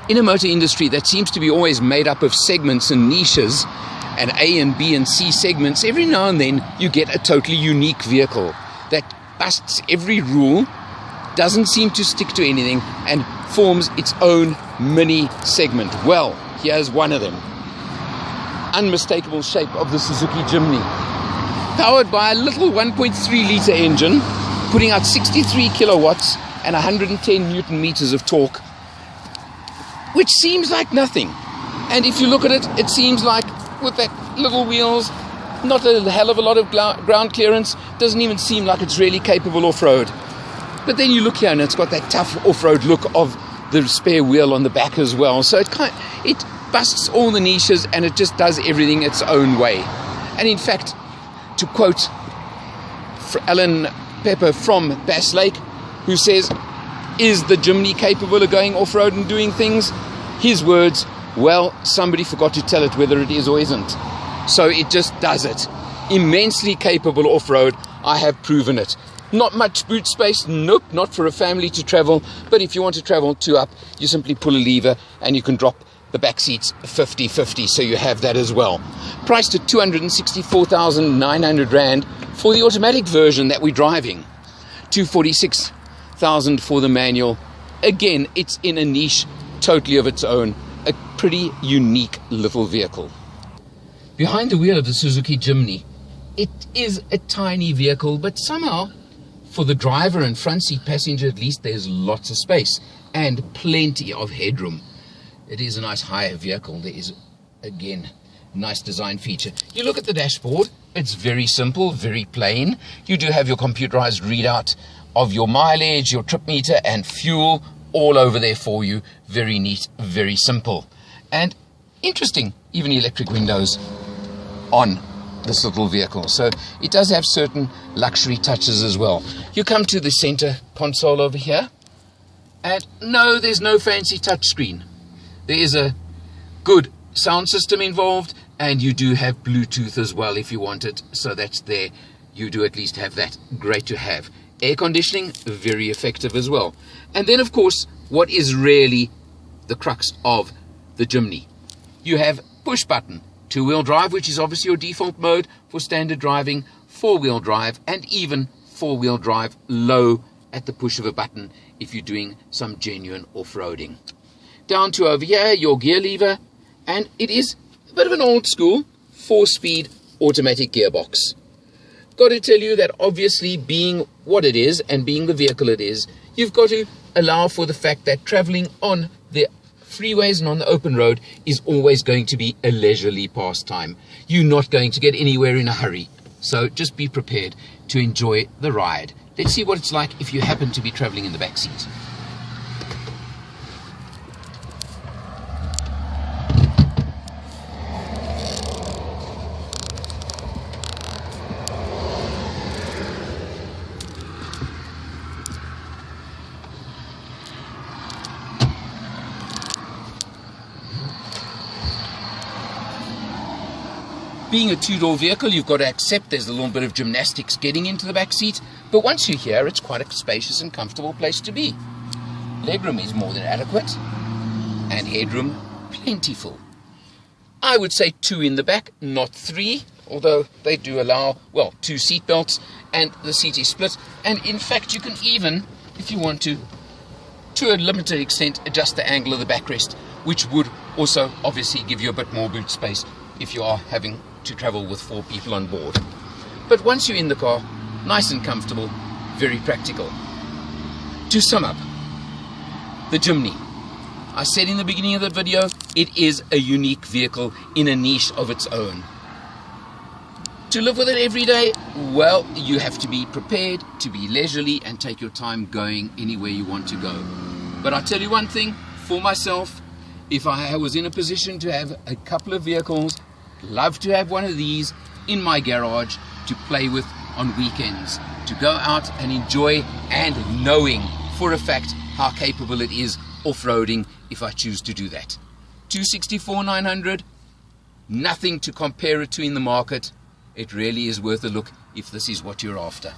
in a motor industry that seems to be always made up of segments and niches and A and B and C segments, every now and then you get a totally unique vehicle that busts every rule, doesn't seem to stick to anything, and forms its own mini segment. Well, here's one of them. Unmistakable shape of the Suzuki Jimny. Powered by a little 1.3 litre engine, putting out 63 kilowatts and 110 newton meters of torque, which seems like nothing. And if you look at it, it seems like with that little wheels, not a hell of a lot of ground clearance, doesn't even seem like it's really capable off-road. But then you look here and it's got that tough off-road look of the spare wheel on the back as well. So it busts all the niches and it just does everything its own way. And in fact, to quote Alan Pepper from Bass Lake, who says, is the Jimny capable of going off-road and doing things? His words, well, somebody forgot to tell it whether it is or isn't. So it just does it. Immensely capable off-road. I have proven it. Not much boot space, nope, not for a family to travel, but if you want to travel 2 up, you simply pull a lever and you can drop the back seats 50-50, so you have that as well. Priced at 264,900 Rand for the automatic version that we're driving. 246,000 for the manual. Again, it's in a niche totally of its own. A pretty unique little vehicle. Behind the wheel of the Suzuki Jimny, it is a tiny vehicle, but somehow, for the driver and front seat passenger at least, there's lots of space and plenty of headroom. It is a nice higher vehicle. There is, again, nice design feature. You look at the dashboard, it's very simple, very plain. You do have your computerized readout of your mileage, your trip meter, and fuel all over there for you. Very neat, very simple. And interesting, even electric windows on this little vehicle. So it does have certain luxury touches as well. You come to the center console over here, and no, there's no fancy touch screen. There is a good sound system involved, and you do have Bluetooth as well if you want it. So that's there. You do at least have that. Great to have. Air conditioning, very effective as well. And then, of course, what is really the crux of the Jimny? You have push button, 2-wheel drive, which is obviously your default mode for standard driving, 4-wheel drive, and even 4-wheel drive low at the push of a button if you're doing some genuine off-roading. Down to over here, your gear lever, and it is a bit of an old school 4-speed automatic gearbox. Got to tell you that obviously, being what it is and being the vehicle it is, you've got to allow for the fact that traveling on the freeways and on the open road is always going to be a leisurely pastime. You're not going to get anywhere in a hurry. So just be prepared to enjoy the ride. Let's see what it's like if you happen to be traveling in the back seat. Being a 2-door vehicle, you've got to accept there's a little bit of gymnastics getting into the back seat, but once you're here, it's quite a spacious and comfortable place to be. Legroom is more than adequate, and headroom plentiful. I would say 2 in the back, not 3, although they do allow, well, 2 seat belts, and the seat is split, and in fact, you can even, if you want to a limited extent, adjust the angle of the backrest, which would also obviously give you a bit more boot space if you are having to travel with 4 people on board. But once you're in the car, nice and comfortable, very practical. To sum up, the Jimny. I said in the beginning of the video, it is a unique vehicle in a niche of its own. To live with it every day, well, you have to be prepared to be leisurely and take your time going anywhere you want to go. But I'll tell you one thing, for myself, if I was in a position to have a couple of vehicles, love to have one of these in my garage to play with on weekends, to go out and enjoy, and knowing for a fact how capable it is off-roading if I choose to do that. 264,900, nothing to compare it to in the market. It really is worth a look if this is what you're after.